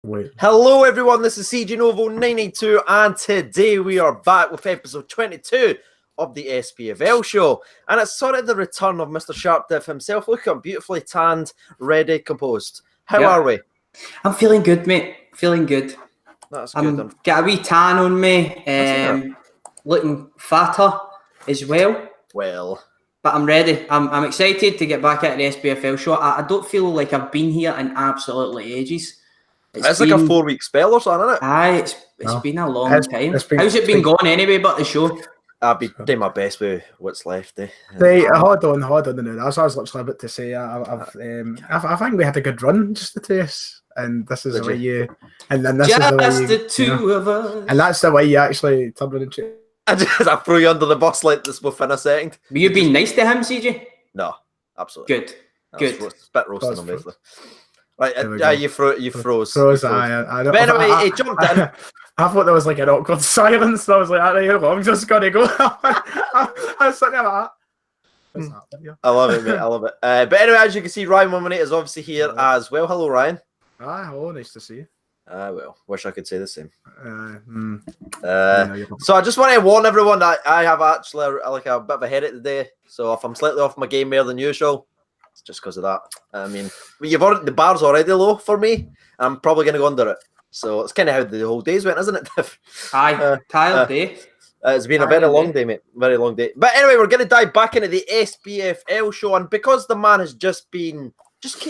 Wait. Hello everyone, this is CG Novo 992 and today we are back with episode 22 of the SPFL show, and it's sort of the return of Mr. Sharpdiv himself, looking beautifully tanned, ready, composed. How are we? I'm feeling good, mate. Feeling good. That's good. Got a wee tan on me, looking fatter as well. But I'm ready. I'm excited to get back at the SPFL show. I don't feel like I've been here in absolutely ages. It's like a 4-week spell or something, isn't it? Aye, it's been a long time. How's it been going anyway, but the show? I'll be doing my best with what's left. Right, hold on. That's what I was literally about to say. I think we had a good run, just the two of us. And this is the way you... And then this is the way you... the two of us. And that's the way you actually turned it into... I threw you under the bus like this within a second. Were you being nice to him, CJ? No, absolutely. Good. Spit roasting him, basically. Right, you froze. But anyway, he jumped in. I thought there was like an awkward silence. I was like, I'm just going to go. I was sitting there like that. I love it, mate. I love it. But anyway, as you can see, Ryan Womanate is obviously here as well. Hello, Ryan. Hello, nice to see you. Well, wish I could say the same. So I just want to warn everyone that I have actually like a bit of a headache today. So if I'm slightly off my game more than usual, it's just because of that. I mean, the bar's already low for me. I'm probably going to go under it. So it's kind of how the whole days went, isn't it? Aye, tired day. It's been a very long day, mate. Very long day. But anyway, we're going to dive back into the SPFL show, and because the man has just came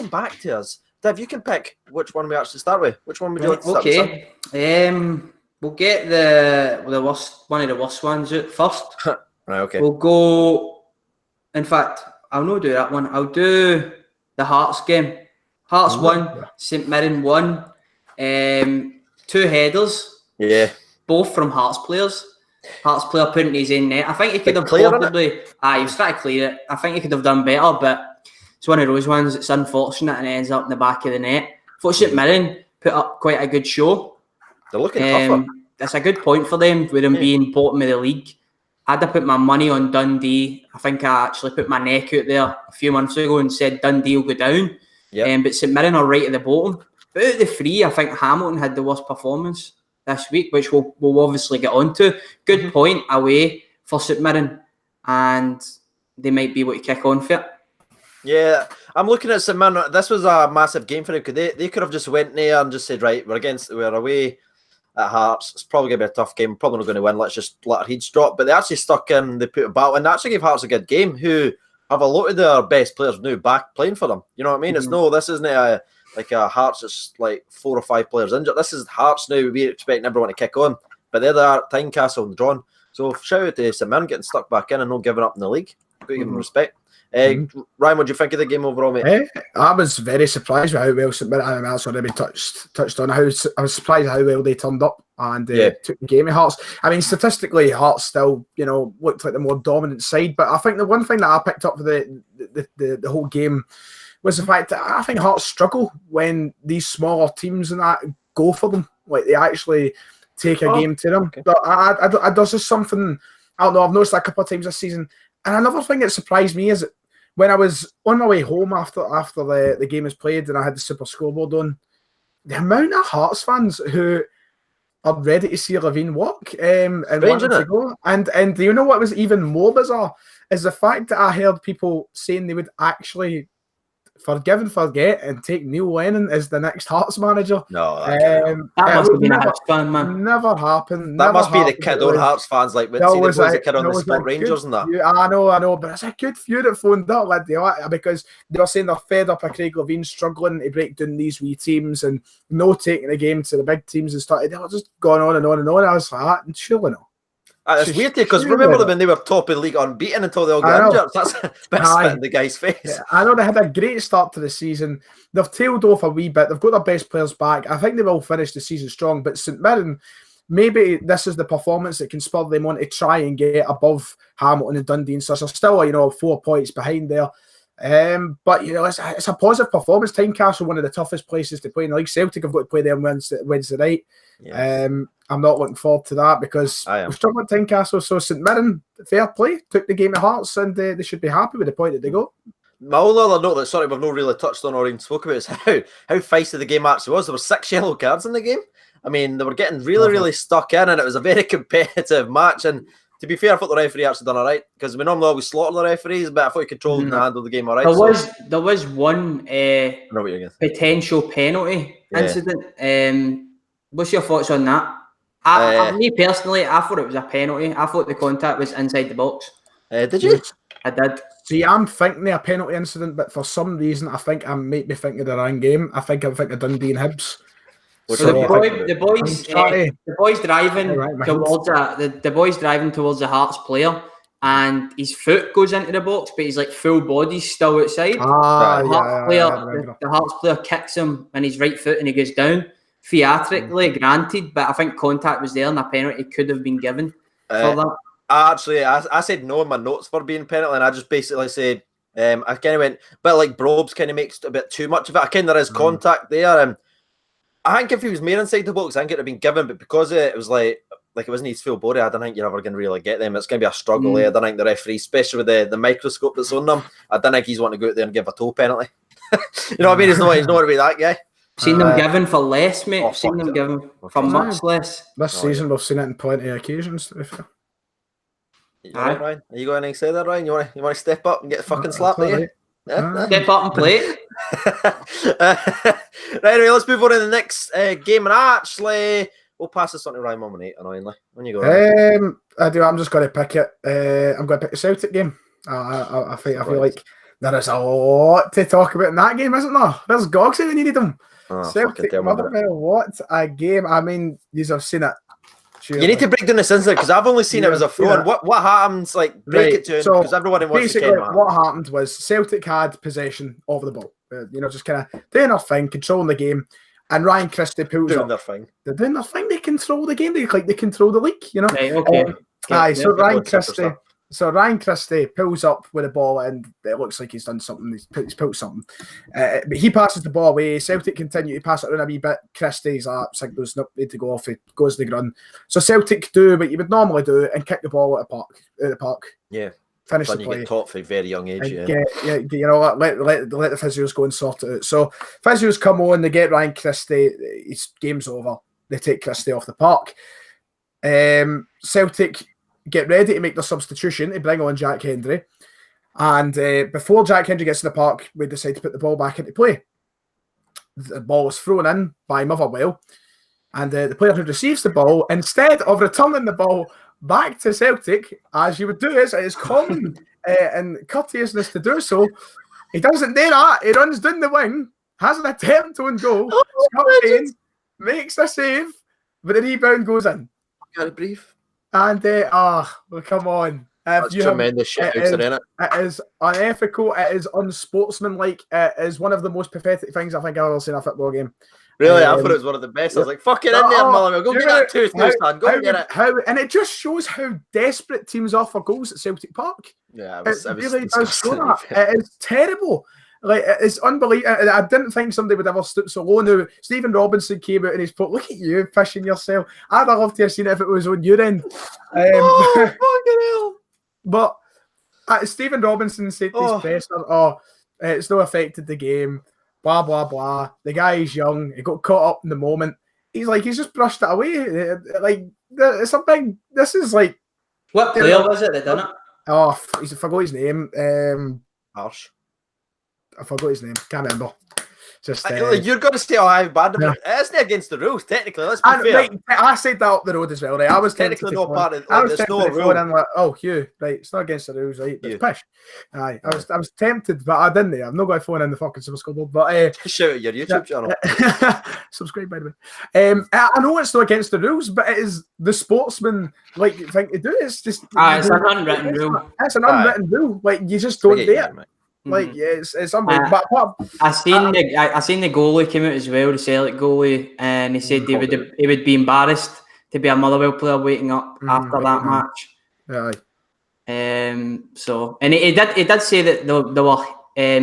back to us. Dave, you can pick which one we actually start with. Which one would you like to start with? Okay. We'll get the worst, one of the worst ones out first. Right, okay. We'll go. In fact, I'll not do that one. I'll do the Hearts game. Hearts won, St Mirren won. 2 headers. Yeah. Both from Hearts players. Hearts player putting his in net. I think he could have probably. He was trying to clear it. I think he could have done better, but it's one of those ones that's unfortunate and it ends up in the back of the net. For St Mirren put up quite a good show. They're looking tougher. That's a good point for them with them being bottom of the league. I'd have put my money on Dundee. I think I actually put my neck out there a few months ago and said Dundee will go down. But St Mirren are right at the bottom. But out of the 3, I think Hamilton had the worst performance this week, which we'll obviously get on to. Good point away for St Mirren, and they might be able to kick on for it. Yeah, I'm looking at St Mirren. This was a massive game for them because they could have just went there and just said, right, we're away at Hearts. It's probably going to be a tough game. Probably not going to win. Let's just let our heads drop. But they actually stuck in. They put a battle and they actually gave Hearts a good game. Who have a lot of their best players now back playing for them. You know what I mean? This isn't a Hearts that's like 4 or 5 players injured. This is Hearts now. We're expecting everyone to kick on, but they're there. Tynecastle and drawn. So shout out to St Mirren getting stuck back in and not giving up in the league. Got to give them respect. Ryan, what do you think of the game overall, mate? I was very surprised with how well St Mirren, and that's already touched on. I was surprised how well they turned up and took the game of Hearts. I mean, statistically, Hearts still, looked like the more dominant side. But I think the one thing that I picked up for the whole game was the fact that I think Hearts struggle when these smaller teams and that go for them. Like, they actually take a game to them. Okay. But there's just something, I don't know, I've noticed that a couple of times this season. And another thing that surprised me is that when I was on my way home after the game was played and I had the super scoreboard on, the amount of Hearts fans who are ready to see Levine work and wanting to go. And do you know what was even more bizarre is the fact that I heard people saying they would actually forgive and forget and take Neil Lennon as the next Hearts manager. No, that must have been a Hearts fan, man. Never happened. That must be the kid on Hearts fans, like when see the kid on the Split Rangers and that. I know, but it's a good few that phoned up, because they were saying they're fed up of Craig Levine struggling to break down these wee teams and no taking the game to the big teams and stuff. They were just going on and on and on. I was like, surely no. It's weird because remember when they were top of the league unbeaten until they all got injured. That's a bit spit in the guy's face. Yeah, I know they had a great start to the season. They've tailed off a wee bit. They've got their best players back. I think they will finish the season strong. But St Mirren, maybe this is the performance that can spur them on to try and get above Hamilton and Dundee and such. They're still 4 points behind there. But it's a positive performance. Tynecastle, one of the toughest places to play in the league. Celtic have got to play them Wednesday night. Yeah. I'm not looking forward to that because we're struggling at Tynecastle. So St Mirren, fair play, took the game of Hearts and they should be happy with the point that they got. My only other note that we've not really touched on or even spoke about is how feisty the game actually was. There were 6 yellow cards in the game. I mean, they were getting really stuck in, and it was a very competitive match. And to be fair, I thought the referee actually done all right, because we normally always slaughter the referees, but I thought he controlled and handled the game all right. There was one potential penalty incident. What's your thoughts on that? Me personally, I thought it was a penalty. I thought the contact was inside the box. Did you? I did. See, I'm thinking of a penalty incident, but for some reason, I think I might be thinking of the wrong game. I'm thinking of Dundee and Hibs. So the boys driving towards the Hearts player, and his foot goes into the box, but he's like full body's still outside. The Hearts player kicks him in his right foot, and he goes down. Theatrically granted, but I think contact was there, and a penalty could have been given for that. I said no in my notes for being penalty, and I just basically said I kind of went, but like Brobes kind of makes a bit too much of it. I kind of there is contact there. I think if he was more inside the box, I think it would have been given, but because it was like it wasn't his full body, I don't think you're ever going to really get them. It's going to be a struggle there. I don't think the referee, especially with the microscope that's on them, I don't think he's wanting to go out there and give a toe penalty. You know what I mean? He's not going to be that guy. Seen them given for less, mate. Seen them given for much less. This season, we've seen it in plenty of occasions. Right, Ryan? Are you going to say that, Ryan? You want to step up and get fucking slapped at you? Step up and play. Right, anyway, let's move on to the next game. And actually, we'll pass this on to Ryan Mum 8, annoyingly. When you go, I do. I'm just going to pick it. I'm going to pick the Celtic game. I feel like there is a lot to talk about in that game, isn't there? There's Gogsy, they needed them. Celtic, Motherwell, what a game. I mean, you have seen it. Surely. You need to break down this incident, because I've only seen it as a throw. What happens? Like, break it to him, because everyone wants to basically, what happened was Celtic had possession of the ball. Just kind of doing their thing, controlling the game. And Ryan Christie pulls up. They're doing their thing. They control the game. They control the league, you know. Okay. So Ryan Christie pulls up with the ball, and it looks like he's done something. He's pulled something. But he passes the ball away. Celtic continue to pass it around a wee bit. Christie's signals not need to go off. He goes to the ground. So Celtic do what you would normally do and kick the ball at the park. Yeah. Finish the play. You get taught from a very young age. Let the physios go and sort it out. So physios come on, they get Ryan Christie. His game's over. They take Christie off the park. Celtic get ready to make their substitution to bring on Jack Hendry. And before Jack Hendry gets in the park, we decide to put the ball back into play. The ball was thrown in by Motherwell. And the player who receives the ball, instead of returning the ball back to Celtic, as you would do, it is common and courteousness to do so, he doesn't do that. He runs down the wing, has an attempt on goal, makes a save, but the rebound goes in. Got a brief. And come on. That's tremendous shit, isn't it? It is unethical, it is unsportsmanlike, it is one of the most pathetic things I think I've ever seen in a football game. Really? I thought it was one of the best. I was like, fuck it in there, Motherwell. Go get that tooth, son. Go get it. And it just shows how desperate teams are for goals at Celtic Park. Yeah, it really does show that. It is terrible. Like, it's unbelievable. I didn't think somebody would ever stoop so low. Now, Stephen Robinson came out and he's put, look at you, fishing yourself. I'd have loved to have seen it if it was on your end. Fucking hell. But Stephen Robinson said to his presser, it's not affected the game, blah, blah, blah. The guy's young. He got caught up in the moment. He's just brushed it away. Like, it's a big, this is like... What player was it that done it? I forgot his name. Harsh. I forgot his name. Can't remember. Just you're going to say, how bad it is. It's not against the rules, technically. Let's be fair. Right, I said that up the road as well. Right? I was technically no part of. I was there's no rule. And I'm like, Hugh, right? It's not against the rules, right? It's pish. Aye, I was tempted, but I didn't. I'm not going to phone in the fucking Super Scoreboard. But shout out your YouTube channel. Subscribe, by the way. I know it's not against the rules, but it is the sportsman thing to do. It's just it's an unwritten rule. It's an unwritten rule. Like, you just don't do it. Like, it's unbelievable. I seen the goalie came out as well, the Celtic goalie, and he said he would be embarrassed to be a Motherwell player waiting up after that match. Yeah. So, and he did say that they were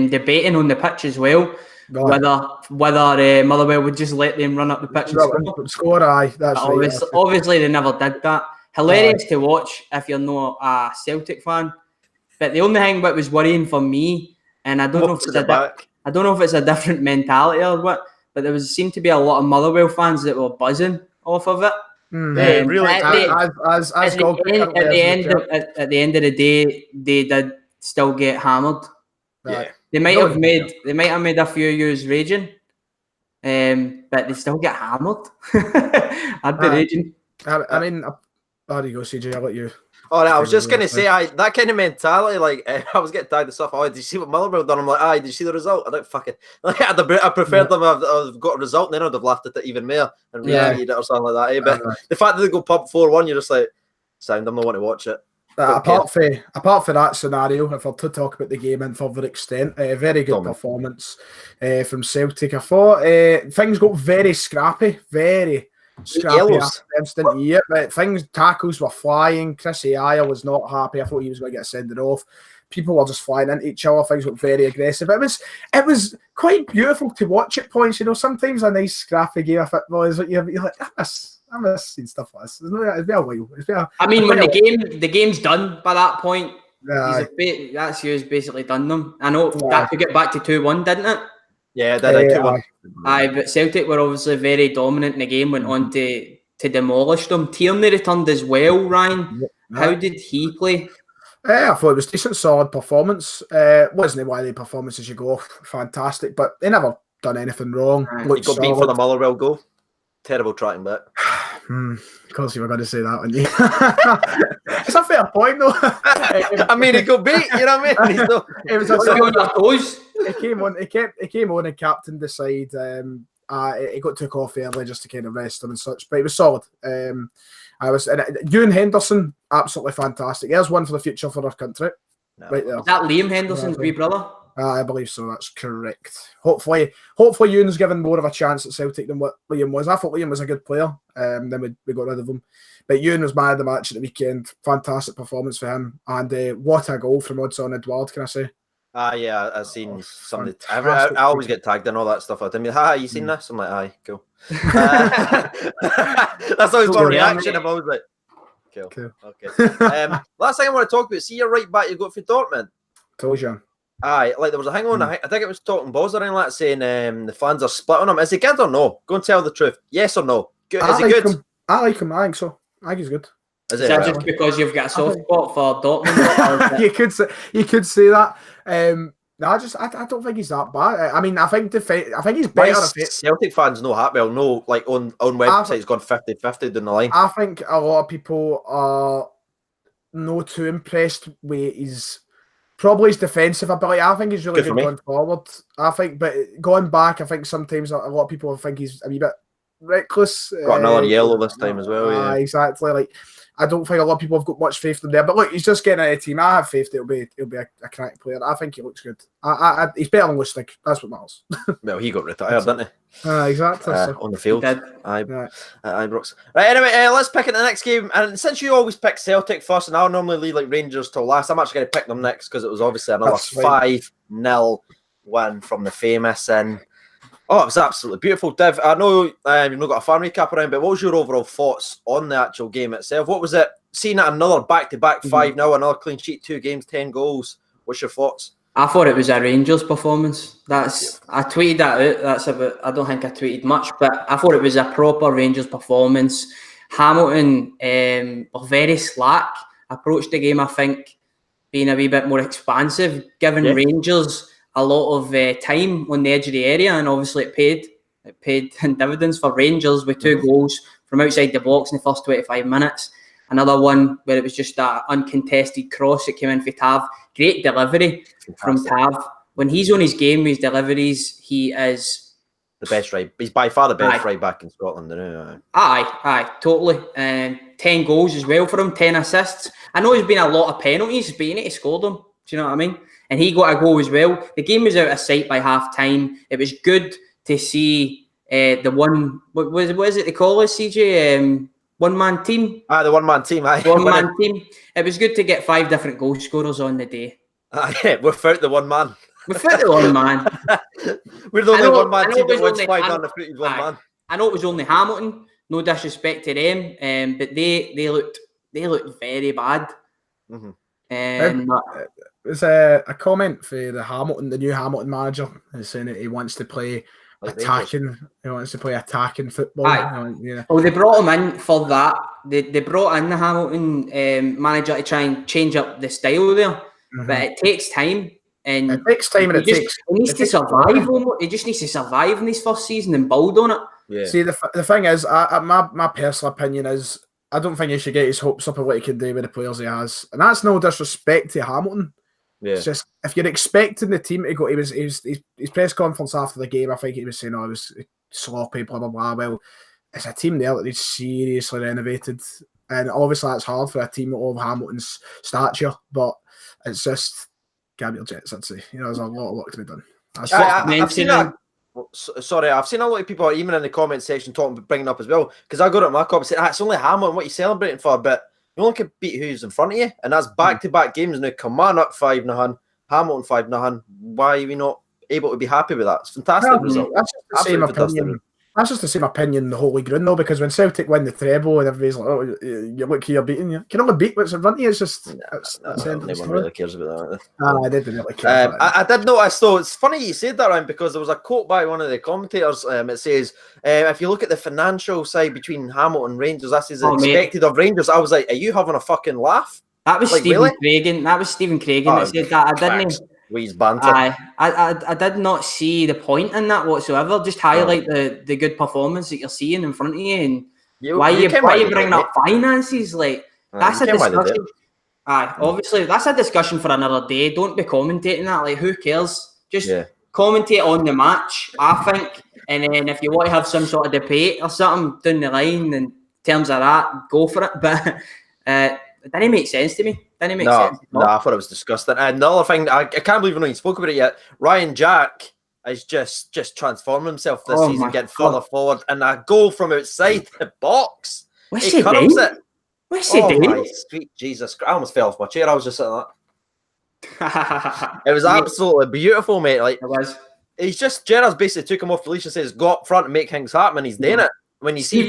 debating on the pitch as well, whether Motherwell would just let them run up the pitch and score. Aye, that's obviously they never did that. Hilarious to watch if you're not a Celtic fan. But the only thing that was worrying for me and I don't know if it's a different mentality or what, but there seemed to be a lot of Motherwell fans that were buzzing off of it. Yeah, really. At the end of the day, they did still get hammered. Yeah, they might have made a few years raging, but they still get hammered. I'd be raging. I mean, how do you go, CJ? I'll let you. Oh, no, I was just going to say, that kind of mentality, like, I was getting tagged and stuff. Oh, did you see what Motherwell done? I'm like, did you see the result? I don't fucking, like, I preferred them have got a result, and then I'd have laughed at it even more and reacted it or something like that. But the fact that they go pub 4-1, you're just like, sound, I'm not want to watch it. Apart from that scenario, if I'm to talk about the game in further extent, a very good performance from Celtic. I thought things got very scrappy, but tackles were flying. Chris Aya was not happy. I thought he was going to get sended off. People were just flying into each other. Things looked very aggressive. It was quite beautiful to watch at points. You know, sometimes a nice scrappy game of football is what you're like, I miss seeing stuff like this. It's been a while. I mean, when the game's done by that point, that's who's basically done them. I know that could get back to 2-1, didn't it? Yeah, that 2-1. But Celtic were obviously very dominant in the game, went on to demolish them. Tierney returned as well, Ryan. How did he play? I thought it was a decent, solid performance. Wasn't why the performances you go fantastic, but they never done anything wrong. He got beat for the Motherwell goal. Terrible tracking back. Of course you were going to say that, weren't you? It's a fair point, though. I mean, he got beat, you know what I mean? It was on your toes. He came on and captained the side. He got took off early just to kind of rest him and such, but he was solid. Ewan Henderson, absolutely fantastic. There's one for the future for our country. Right there. Is that Liam Henderson's wee brother? I believe so. That's correct. Hopefully Ewan's given more of a chance at Celtic than what Liam was. I thought Liam was a good player. Then we got rid of him. But Ewan was man of the match at the weekend. Fantastic performance for him. And what a goal from Johnstone and Aberdeen, can I say? Yeah, I've seen somebody. I always get tagged in all that stuff. I mean, you seen this? I'm like, aye, cool. That's always my reaction. I'm always like, cool. Okay. Last thing I want to talk about, see your right back you got for Dortmund. Told you. Aye, like there was a hang on. I think it was talking balls or anything like that, saying the fans are split on him. Is he good or no? Go and tell the truth. Yes or no? Is he good? I like him. I think so. I think he's good. Is that just because you've got a soft spot for Dortmund? you could say that. No, I don't think he's that bad. I mean, I think he's better. Celtic fans know Hartwell. No, like on websites gone 50-50 down the line. I think a lot of people are not too impressed with his defensive ability. I think he's really good going forward. I think, but going back, I think sometimes a lot of people think he's a wee bit reckless. Got another yellow this time as well. Yeah, exactly. Like, I don't think a lot of people have got much faith in him there. But look, he's just getting out of the team. I have faith that he'll be a crack player. I think he looks good. He's better than Lustig. That's what matters. Well, he got retired, didn't he? Exactly. On the field. Ibrox. Right, anyway, let's pick at the next game. And since you always pick Celtic first, and I'll normally leave like Rangers till last, I'm actually going to pick them next because it was obviously another 5-0 win from the famous. And it was absolutely beautiful. Div, I know you've not got a fan recap around, but what was your overall thoughts on the actual game itself? What was it? Seeing it another back-to-back 5-0, another clean sheet, 2 games, 10 goals. What's your thoughts? I thought it was a Rangers performance. I tweeted that out. I don't think I tweeted much, but I thought it was a proper Rangers performance. Hamilton were very slack. Approached the game, I think, being a wee bit more expansive, giving Rangers a lot of time on the edge of the area, and obviously it paid. It paid in dividends for Rangers with 2 goals from outside the box in the first 25 minutes. Another one where it was just an uncontested cross that came in for Tav. Great delivery from Tav. When he's on his game, his deliveries, he is the best right. He's by far the best right back in Scotland. Aye, totally. And 10 goals as well for him, 10 assists. I know there's been a lot of penalties, but you need to score them. Do you know what I mean? And he got a goal as well. The game was out of sight by half time. It was good to see the one. What is it they call it, CJ? One-man team. The one-man team. One-man team. It was good to get 5 different goal scorers on the day. Without the one man. Without the one man. We're the only one-man team that wins 5 undefeated one man. I know it was only Hamilton. No disrespect to them, but they looked very bad. And There's a comment for the new Hamilton manager, saying that he wants to play attacking. He wants to play attacking football. Yeah. Well, they brought him in for that. They brought in the Hamilton manager to try and change up the style there, but it takes time. And it takes time, and he needs to survive. He just needs to survive in his first season and build on it. Yeah. See, the thing is, my personal opinion is, I don't think he should get his hopes up of what he can do with the players he has, and that's no disrespect to Hamilton. Yeah. It's just, if you're expecting the team to go, his press conference after the game, I think he was saying, "Oh, it was sloppy, blah blah blah." Well, it's a team there that needs seriously renovated, and obviously that's hard for a team of Hamilton's stature, but it's just. Gabriel Jets, I'd say. There's a lot of work to be done. I've seen that. Sorry, I've seen a lot of people even in the comment section bringing up as well, because I got it in my comment saying, it's only Hamilton, what are you celebrating for? But you only can beat who's in front of you, and that's back-to-back games now. Kilmarnock 5-0, Hamilton 5-0. Why are we not able to be happy with that? It's a fantastic result. That's just the same opinion. That's just the same opinion the whole league round, though, because when Celtic win the treble and everybody's like, "Oh, you look who you're beating," you can only beat what's in front of you. It's just no one really cares about that. I didn't really care. I did notice, though. It's funny you said that, Ryan, because there was a quote by one of the commentators. It says, "If you look at the financial side between Hamilton and Rangers, that's expected of Rangers." I was like, "Are you having a fucking laugh?" That was Stephen Craigan. That was Stephen Craigan that said that. I didn't. I did not see the point in that whatsoever. Just highlight the good performance that you're seeing in front of you, and why you bringing up finances? Like, that's a discussion. Obviously that's a discussion for another day. Don't be commentating that. Like, who cares? Just commentate on the match, I think. And then if you want to have some sort of debate or something down the line in terms of that, go for it. But it didn't make sense to me. No, I thought it was disgusting. And another thing, I can't believe we've not even spoken about it yet. Ryan Jack has just transformed himself this season, getting further forward, and a goal from outside the box. What's he doing? What's he doing? My sweet Jesus Christ. I almost fell off my chair. I was just sitting like that. It was absolutely beautiful, mate. Like, it was. He's just, Gerrard's basically took him off the leash and says, "Go up front and make things happen," and he's doing it. When you see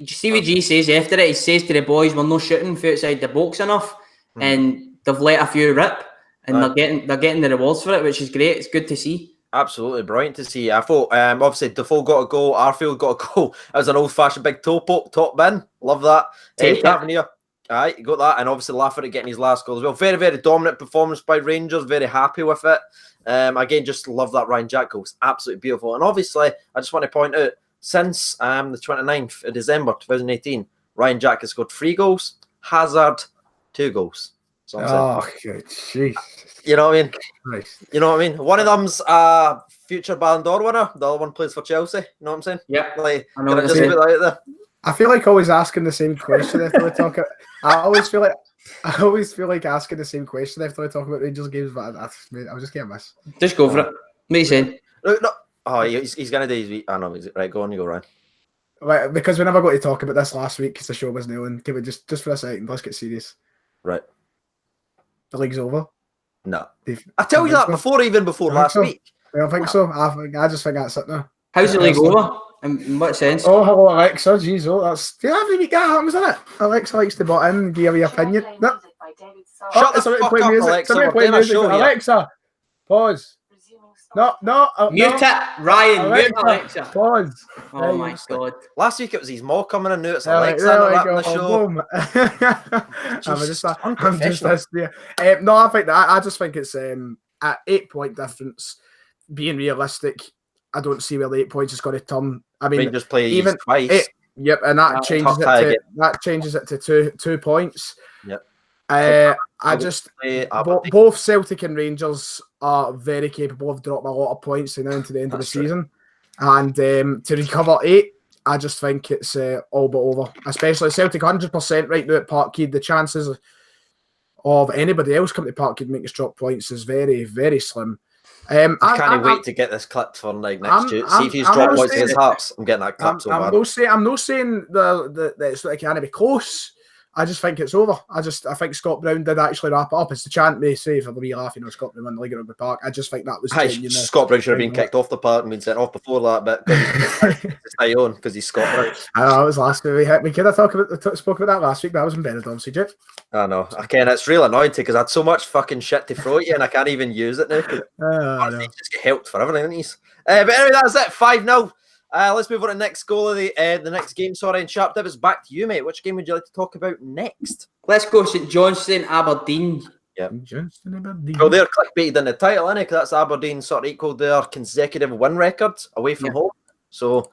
Stevie G says after it, he says to the boys, "We're not shooting from outside the box enough," and they've let a few rip, and they're getting the rewards for it, which is great. It's good to see. Absolutely brilliant to see. I thought, obviously, Defoe got a goal, Arfield got a goal. It was an old-fashioned big toe poke, top bin. Love that. Tavernier, aye, got that, and obviously Lafferty getting his last goal as well. Very, very dominant performance by Rangers. Very happy with it. Again, just love that Ryan Jack goal. It's absolutely beautiful. And obviously, I just want to point out, since the 29th of December 2018, Ryan Jack has scored 3 goals, Hazard 2 goals. Oh, jeez. You know what I mean? Nice. You know what I mean? One of them's a future Ballon d'Or winner. The other one plays for Chelsea. You know what I'm saying? Yeah. Like, I just put that out there? I feel like always asking the same question after we talk. I always feel like asking the same question after we talk about Rangers games, but I was just getting miss. Just go for it. What are you saying? No. Oh, he's going to do his week. I know. Right, go on, you go, Ryan. Right, because we never got to talk about this last week because the show wasn't on. Can we just for a second, let's get serious. Right. The league's over? No. I tell you that before last week. I don't think so. I just think that's it now. How's the league over? In what sense? Oh, hello, Alexa. Jeez, that's... Yeah, every week that happens, isn't it? Alexa likes to butt in and give your opinion. No. Shut the fuck up, Alexa. Alexa, pause. No. Mute it, Ryan. Mute Alexa. Pause. Oh my God. Last week it was his mom coming in. Now it's Alexa on the show. I'm just listening. No, I think that I just think it's at 8-point difference. Being realistic, I don't see where the 8 points is going to turn. I mean, Rangers play even twice. And that changes it to 2 points. Yep. Both Celtic and Rangers are very capable of dropping a lot of points now into the end of the season, and to recover 8, I just think it's all but over. Especially Celtic 100% right now at Parkhead. The chances of anybody else coming to Parkhead making us drop points is very, very slim. I can't wait to get this clipped for next year. See if he's dropped points against Hearts. I'm getting that clipped so bad. I'm not saying that it can't be close. I just think it's over. I think Scott Brown did actually wrap it up. It's the chant they say for the wee laugh, Scott Brown won the league at Rugby Park. I just think that was Scott Brown should have been kicked off the park and been sent off before that, but stay on because he's Scott Brown. I know, it was last week. We could have spoke about that last week, but I was embedded, obviously, Jake. I know. Again, it's really annoying because I had so much fucking shit to throw at you and I can't even use it now. You just get helped for everything, but anyway, that's it. 5-0. Let's move on to the next goal of the next game. Sorry, and Sharp Div, it's back to you, mate. Which game would you like to talk about next? Let's go St Johnstone Aberdeen. Yeah, Johnstone and Aberdeen. Well, they're clickbaited in the title, innit? Because that's Aberdeen sort of equalled their consecutive win record away from home. So,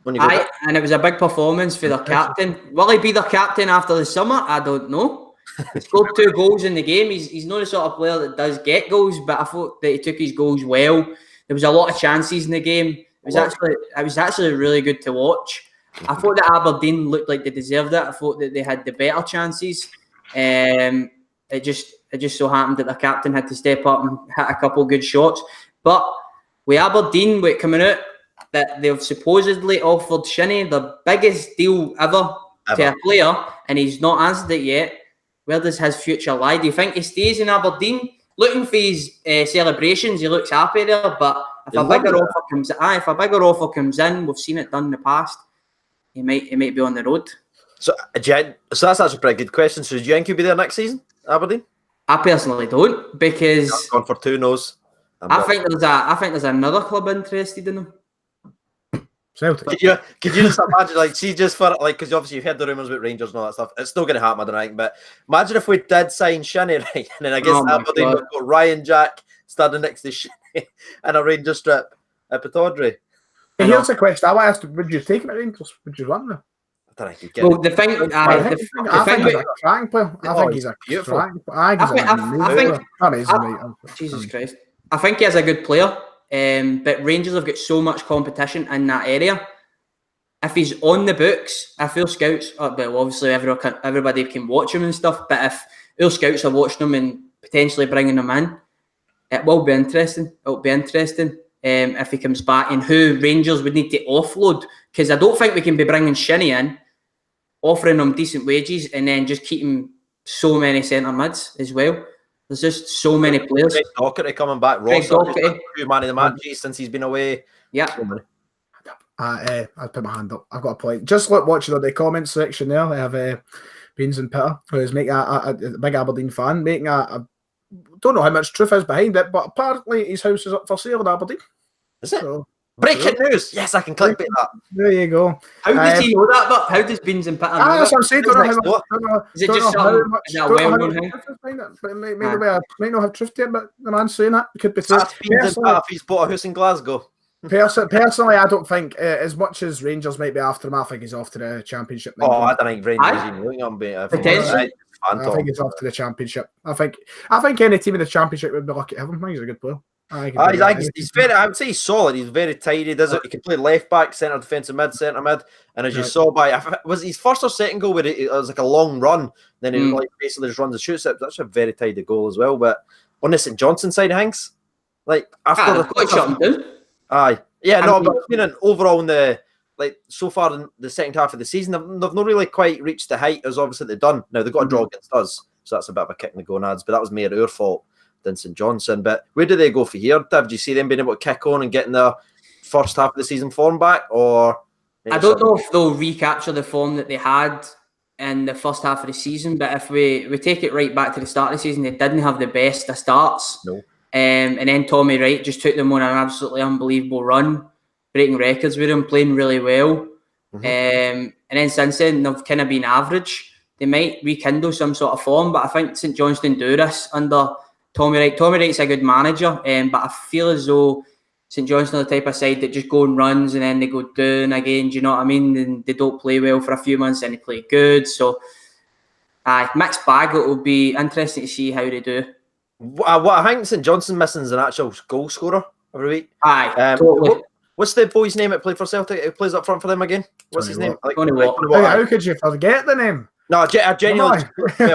when you go and it was a big performance for their captain. Will he be their captain after the summer? I don't know. He scored 2 goals in the game. He's not the sort of player that does get goals, but I thought that he took his goals well. There was a lot of chances in the game. It was actually really good to watch. I thought that Aberdeen looked like they deserved it. I thought that they had the better chances. It just so happened that the captain had to step up and hit a couple good shots. But with Aberdeen, coming out, that they've supposedly offered Shinnie the biggest deal ever to a player, and he's not answered it yet. Where does his future lie? Do you think he stays in Aberdeen? Looking for his celebrations, he looks happy there, but if a bigger offer comes in, we've seen it done in the past, he might be on the road. So that's actually a pretty good question. So do you think he'll be there next season, Aberdeen? I personally don't, because I've gone for 2 no's. I think there's another club interested in him. Celtic. Could you just imagine, just for because obviously you've heard the rumours about Rangers and all that stuff. It's still going to happen, I don't think. But imagine if we did sign Shinnie, right? And then I guess Aberdeen would got Ryan Jack standing next to Shinnie and a Rangers strip at Pataudry. Here's a question. I want to ask: would you take him at Rangers? Would you run them? I don't think you get it. The thing, I think he's a cracking player. I think he's a cracking player. Amazing. Jesus Christ. I think he is a good player. But Rangers have got so much competition in that area. If he's on the books, if our scouts, well, obviously everybody can watch him and stuff, but if our scouts are watching him and potentially bringing him in, it will be interesting. It'll be interesting if he comes back and who Rangers would need to offload, because I don't think we can be bringing Shinnie in, offering him decent wages, and then just keeping so many centre mids as well. There's just so many players. Greg Docherty coming back. Ross, 2 man of the matches since he's been away. Yeah. So I put my hand up. I've got a point. Just watching the comment section there, they have Beans and Peter, who's making a big Aberdeen fan, making a don't know how much truth is behind it, but apparently his house is up for sale in Aberdeen. Is it? So, breaking news! Yes, I can clickbait that. There you go. How does he know that? But how does Beans and Peter know that? That's what I'm saying. Don't know is it just something? Is that a well-known thing? May not have truth to it, but the man saying that it could be true. He's bought a house in Glasgow. Personally, I don't think as much as Rangers might be after him. I think he's off to the Championship. I don't think Rangers even looking on potentially. I think he's off to the Championship. I think any team in the Championship would be lucky to have him. I think he's a good player. He's very. I would say he's solid. He's very tidy. He can play left back, centre defensive mid, centre mid. And as you saw was his first or second goal where it was like a long run. Then he basically just runs and shoots it. That's a very tidy goal as well. But on the St Johnstone side of things, after but overall in the so far in the second half of the season, they've not really quite reached the height as obviously they've done. Now they've got a draw against us, so that's a bit of a kick in the gonads. But that was more our fault than St Johnstone. But where do they go for here, Div? Do you see them being able to kick on and getting their first half of the season form back? Or I don't know if they'll recapture the form that they had in the first half of the season. But if we take it right back to the start of the season, they didn't have the best of starts. No. And then Tommy Wright just took them on an absolutely unbelievable run, breaking records with them, playing really well. And then since then, they've kind of been average. They might rekindle some sort of form, but I think St Johnstone do this under Tommy Wright. Tommy Wright's a good manager, but I feel as though St Johnstone are the type of side that just go and runs and then they go down again. Do you know what I mean? And they don't play well for a few months and they play good. So, mixed bag. It will be interesting to see how they do. What I think St Johnstone missing is an actual goal scorer every week. Totally. What's the boy's name that played for Celtic? Who plays up front for them again? What's his name? How could you forget the name? No, I genuinely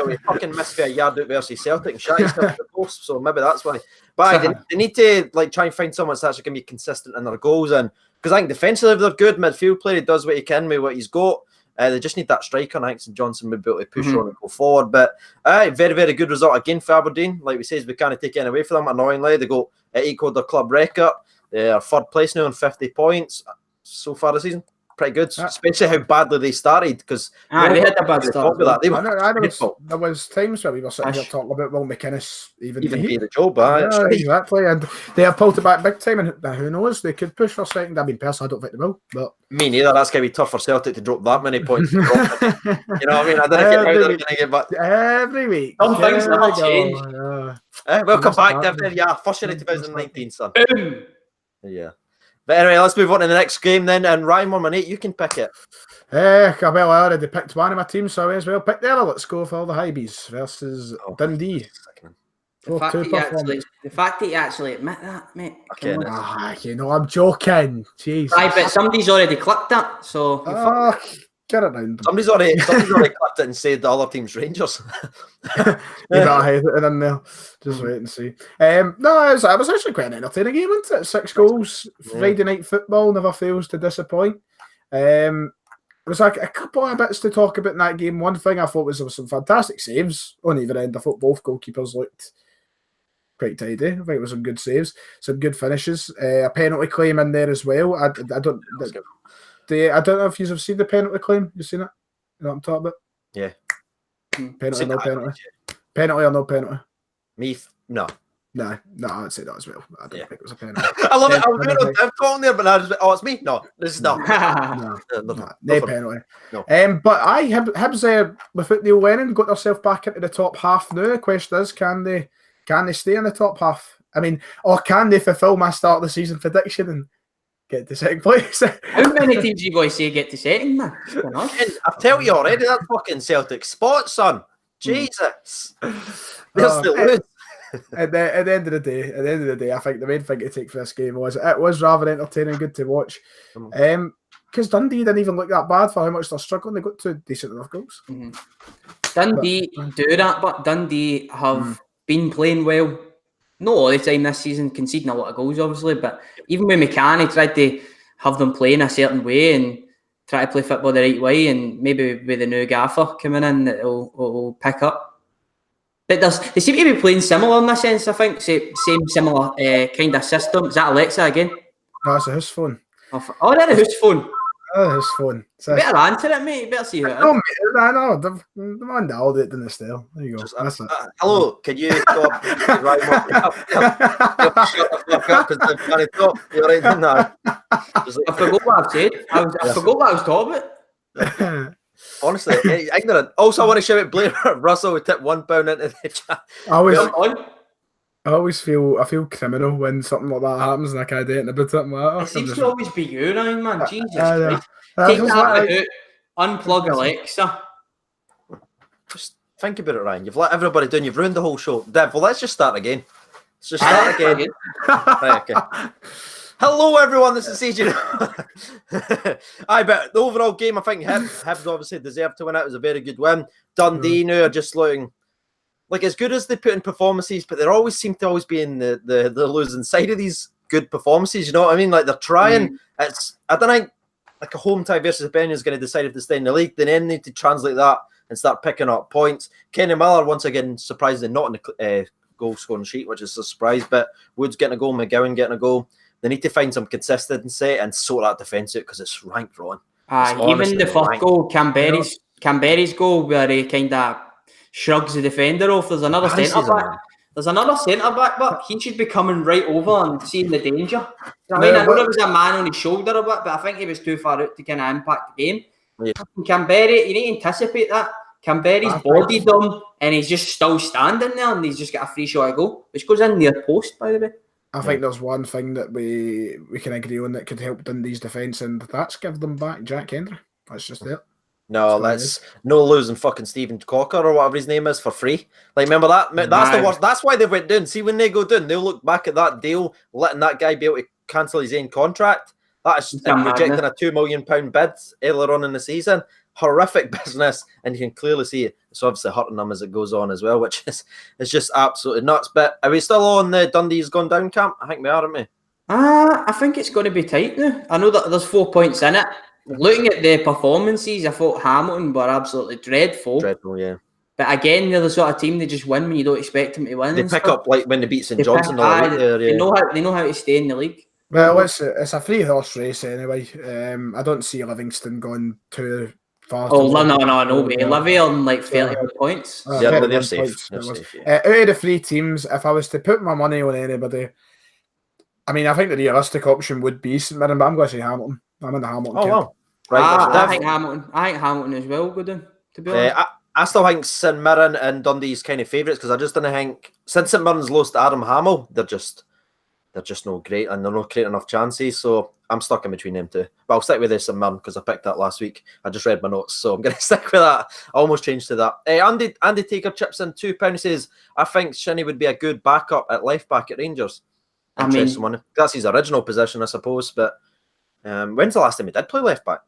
we fucking missed for a yard out versus Celtic and Shaggy's still at the post, so maybe that's why. But they need to try and find someone that's actually going to be consistent in their goals, and because I think defensively they're good. Midfield player, he does what he can with what he's got. They just need that striker, and I think St Johnstone would be able to push on and go forward. But very, very good result again for Aberdeen. Like we say, we can't take it away from them. Annoyingly, they go equalled their club record. They are third place now on 50 points so far this season. Pretty good, especially how badly they started. Because they had a bad start. There was times where we were sitting here talking about Will McInnes even be the job. Exactly, and they have pulled it back big time. And who knows? They could push for second. I mean, personally, I don't think they will. But me neither. That's going to be tough for Celtic to drop that many points. You know what I mean? I don't know how they're going to get back every week. Some things never change. Welcome back, David. Yeah, first year of 2019, son. Yeah. But anyway, let's move on to the next game then. And Ryan, 1 minute, you can pick it. Well, I already picked one of my teams, so I may as well pick the other. Let's go for the hibs versus Dundee. The fact that you actually admit that, mate. Okay. I'm joking. Jeez. Right, but somebody's already clicked that, so. Get it round. Somebody's already clicked it and said the other team's Rangers. You better hide it in there. Just wait and see. No, it was actually quite an entertaining game, wasn't it? 6 goals. Friday night football never fails to disappoint. There was like a couple of bits to talk about in that game. One thing I thought was there was some fantastic saves on either end. I thought both goalkeepers looked quite tidy. I think it was some good saves, some good finishes. A penalty claim in there as well. I don't know if you've seen the penalty claim. You seen it? You know what I'm talking about? Yeah. Penalty or no penalty? Penalty or no penalty? No. No, I'd say that as well. I don't think it was a penalty. I love it. I was going to talk there, but I was it's me. No, this is not. No penalty. No. But Hibs without Neil Lennon got themselves back into the top half now. The question is, can they stay in the top half? I mean, or can they fulfil my start of the season prediction and get to second place? How many teams you guys say get to second, man? I've tell you already, that fucking Celtic spot, son. Jesus. There's the lose. At the end of the day, I think the main thing to take for this game was it was rather entertaining, good to watch. Because Dundee didn't even look that bad for how much they're struggling. They got 2 decent enough goals. Dundee do that, but Dundee have been playing well. Not all the time this season, conceding a lot of goals, obviously, but even with McCann, he tried to have them playing a certain way and try to play football the right way, and maybe with the new gaffer coming in, it'll pick up. But they seem to be playing similar in that sense, I think. Same similar kind of system. Is that Alexa again? No, it's a house phone. Oh, that's a house phone. Oh, his phone. You better answer it, mate. You better see who it is. No, the man dialed it in the still. There you go. Hello, can you stop? Shut the fuck up because I'm trying to talk. You're right in that. I forgot what I've said. I forgot what I was talking about. Honestly, ignorant. Also, I want to shout out Blair Russell who tipped £1 into the chat. I always feel criminal when something like that happens and I can't do anything about it. It seems to always be you, Ryan, man. Jesus Christ. Take that out, unplug Alexa. Just think about it, Ryan. You've let everybody down. You've ruined the whole show. Dev, well, let's just start again. Right, okay. Hello, everyone. This is CJ. I bet the overall game, I think Hibs obviously deserved to win it. It was a very good win. Dundee now are just looking like as good as they put in performances, but they always seem to always be in the losing side of these good performances. You know what I mean? Like they're trying. I don't think like a home tie versus Aberdeen is going to decide if they stay in the league. They then need to translate that and start picking up points. Kenny Miller once again surprisingly not on the goal scoring sheet, which is a surprise. But Wood's getting a goal, McGowan getting a goal. They need to find some consistency and sort that defence out because it's ranked wrong. Even the first goal, Canberry's goal, where he kind of shrugs the defender off. There's another centre back, but he should be coming right over and seeing the danger. I mean, I know there was a man on his shoulder a bit, but I think he was too far out to kind of impact the game. Yeah. Canberry, you need to anticipate that. Canberry's bodied him and he's just still standing there and he's just got a free shot to go, which goes in near post, by the way. I think there's one thing that we can agree on that could help Dundee's defence, and that's give them back Jack Hendry. That's just it. No, that's no losing fucking Stephen Cocker or whatever his name is for free. Like, remember that? That's the worst. That's why they went down. See, when they go down, they'll look back at that deal, letting that guy be able to cancel his own contract. That is rejecting a £2 million bid earlier on in the season. Horrific business, and you can clearly see it. It's obviously hurting them as it goes on as well, which is just absolutely nuts. But are we still on the Dundee's gone down camp? I think we are, aren't we? I think it's going to be tight now. I know that there's 4 points in it. looking at the performances, I thought Hamilton were absolutely dreadful. Dreadful, yeah. But again, they're the sort of team they just win when you don't expect them to win. They pick up like when they beat St Johnstone. They know how to stay in the league. Well, it's a 3-horse race anyway. I don't see Livingston going too far. Oh, no way. Livy on like 30 points. They're safe. Out of the 3 teams, if I was to put my money on anybody, I mean, I think the realistic option would be St Mirren, but I'm going to say Hamilton. I'm in the Hamilton. Oh, wow. Right, I think Hamilton as well, Gooden, to be honest. I still think St Mirren and Dundee's kind of favourites because I just didn't think since St Mirren's lost to Adam Hamill, they're just no great and they're not creating enough chances. So I'm stuck in between them two. But I'll stick with this St Mirren because I picked that last week. I just read my notes, so I'm going to stick with that. I almost changed to that. Andy Taker chips in £2. He says, I think Shinnie would be a good backup at left back at Rangers. Interesting one. That's his original position, I suppose. But when's the last time he did play left back?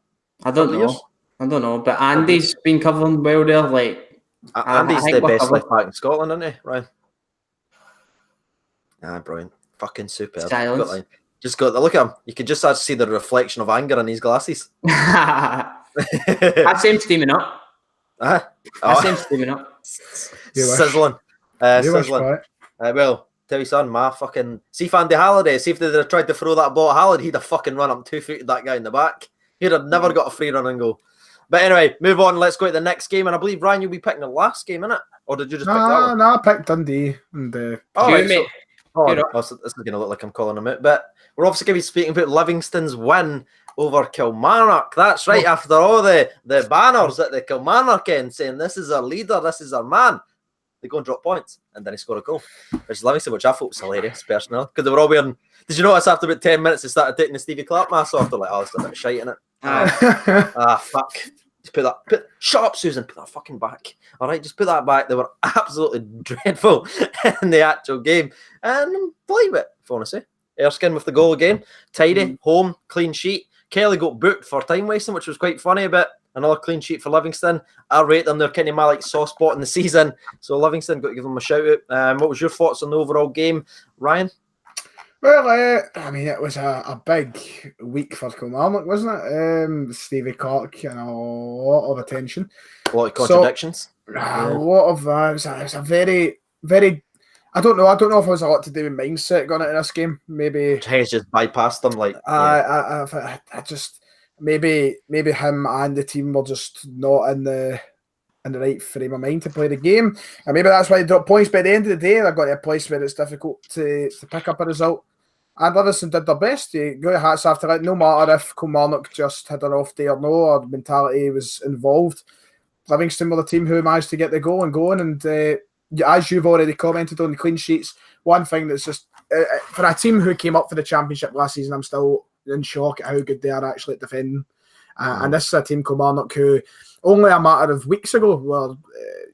I don't know. But Andy's been covering well there. Like Andy's the best left back in Scotland, isn't he? Right. Brilliant. Fucking superb. Just got look at him. You could just see the reflection of anger in his glasses. That's him steaming up. That's him steaming up. Sizzling. Sizzling. Well, tell you son, see if Andy Halliday, see if they'd have tried to throw that ball at Halliday, he'd have fucking run up 2 feet to that guy in the back. He'd have never got a free run and goal. But anyway, move on. Let's go to the next game. And I believe, Ryan, you'll be picking the last game, innit? Or did you just pick that one? No, I picked Dundee. And, this is going to look like I'm calling them out. But we're obviously going to be speaking about Livingston's win over Kilmarnock. That's right, after all the banners at the Kilmarnock end saying, this is our leader, this is our man. They go and drop points. And then he scored a goal. Which is Livingston, which I thought was hilarious, personally. Because they were all wearing... Did you notice after about 10 minutes they started taking the Stevie Clark mask off? They're like, it's got a bit of shite in it. Fuck. Just shut up, Susan. Put that fucking back. All right, just put that back. They were absolutely dreadful in the actual game. And believe it, if I want to say. Erskine with the goal again. Tidy, home, clean sheet. Kelly got booked for time wasting, which was quite funny, but another clean sheet for Livingston. I rate them. They're kind of my soft spot in the season. So Livingston, got to give them a shout out. What was your thoughts on the overall game, Ryan? Well, I mean, it was a big week for Kilmarnock, wasn't it? Stevie Clark and a lot of attention. A lot of contradictions. A lot of it was a very, very... I don't know if it was a lot to do with mindset going into this game. Maybe... Hayes just bypassed them. I just... Maybe him and the team were just not in the right frame of mind to play the game. And maybe that's why they dropped points. But at the end of the day, they've got to a place where it's difficult to pick up a result. And Livingston did their best. You got your hats after it. No matter if Kilmarnock just had an off day or no, or mentality was involved. Livingston were the team who managed to get the goal and going. And as you've already commented on the clean sheets, one thing that's just... for a team who came up for the championship last season, I'm still in shock at how good they are actually at defending. And this is a team, Kilmarnock, who only a matter of weeks ago were,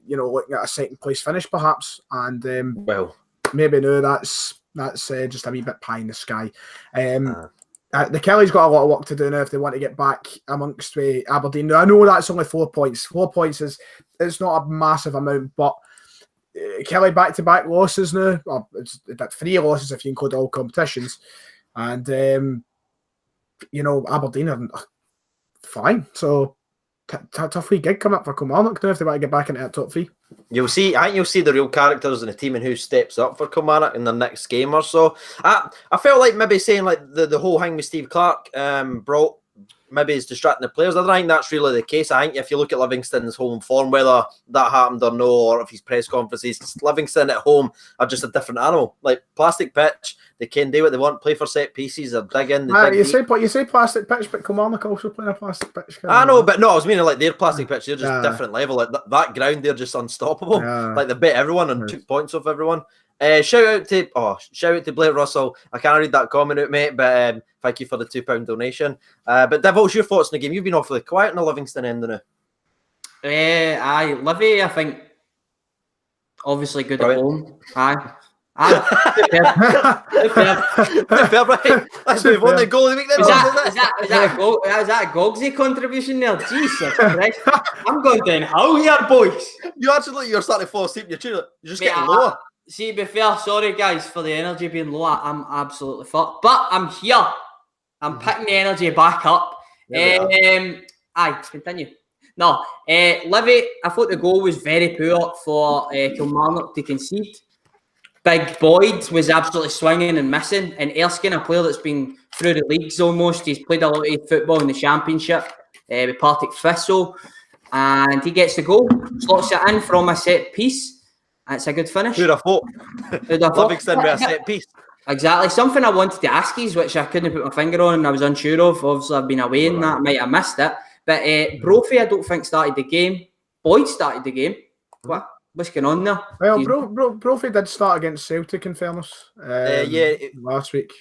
looking at a second place finish perhaps. And maybe now that's just a wee bit pie in the sky. The Kelly's got a lot of work to do now if they want to get back amongst Aberdeen. Now, I know that's only 4 points. 4 points it's not a massive amount, but Kelly back-to-back losses now. Well, it's 3 losses if you include all competitions. And, Aberdeen are fine. So, tough wee gig coming up for Kilmarnock now if they want to get back into that top 3. I think you'll see the real characters in the team and who steps up for Kilmarnock in the next game or so. I felt like maybe saying like the whole thing with Steve Clark brought maybe is distracting the players. I don't think that's really the case. I think if you look at Livingston's home form, whether that happened or no, or if his press conferences, Livingston at home are just a different animal. Like plastic pitch, they can do what they want, play for set pieces, they're digging. You say plastic pitch, but Kilmarnock also playing a plastic pitch. I know, but no, I was meaning like their plastic pitch, they're just different level. Like that ground, they're just unstoppable. Like they beat everyone and took points off everyone. Shout out to Blair Russell. I can't read that comment out, mate, but thank you for the £2 donation. But Dev, what's your thoughts on the game? You've been awfully quiet in the Livingston end now. Livy, I think, obviously good at home. Let's move on. The goal of the week then. Is that a Gogsy contribution there? Jesus Christ. I'm going downhill here, boys. You're starting to fall asleep in your chair. You're just getting lower. See, be fair, sorry guys for the energy being low. I'm absolutely fucked. But I'm here. I'm picking the energy back up. Aye, continue. No, Livy, I thought the goal was very poor for Kilmarnock to concede. Big Boyd was absolutely swinging and missing. And Erskine, a player that's been through the leagues almost, he's played a lot of football in the Championship with Partick Thistle. And he gets the goal, slots it in from a set piece. It's a good finish. Who'd have thought? Livingston with a set piece. Exactly. Something I wanted to ask you, which I couldn't put my finger on and I was unsure of. Obviously, I've been away and that, I might have missed it. But Brophy, I don't think started the game. Boyd started the game. What's going on there? Well, Brophy did start against Celtic, in fairness. Last week.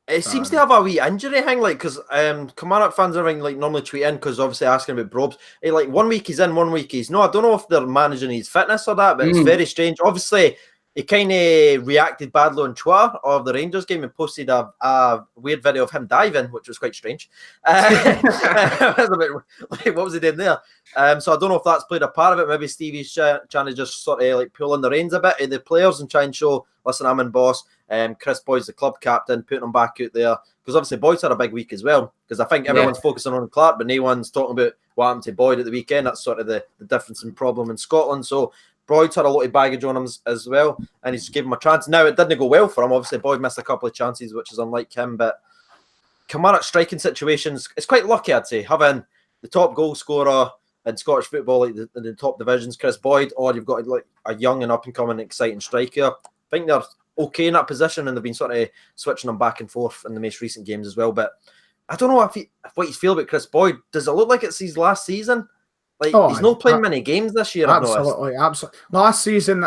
It seems to have a wee injury thing, like, because Kilmarnock fans are normally tweet in because obviously asking about Probs. Like 1 week he's in, 1 week he's no. I don't know if they're managing his fitness or that, but it's very strange. Obviously, he kind of reacted badly on Twitter of the Rangers game and posted a weird video of him diving, which was quite strange. Was a bit, like, what was he doing there? So I don't know if that's played a part of it. Maybe Stevie's trying to just sort of like pull in the reins a bit of the players and try and show, listen, I'm in boss. Chris Boyd's the club captain, putting him back out there. Because obviously Boyd's had a big week as well. Because I think everyone's focusing on Clark, but no one's talking about what happened to Boyd at the weekend. That's sort of the difference in problem in Scotland. So Boyd's had a lot of baggage on him as well, and he's given him a chance. Now, it didn't go well for him. Obviously, Boyd missed a couple of chances, which is unlike him. But Kilmarnock striking situations, it's quite lucky, I'd say, having the top goal scorer in Scottish football, like in the top divisions, Chris Boyd, or you've got like a young and up-and-coming exciting striker. I think they're okay in that position, and they've been sort of switching them back and forth in the most recent games as well. But I don't know what you feel about Chris Boyd. Does it look like it's his last season? Like, he's not playing many games this year. Absolutely. Last season,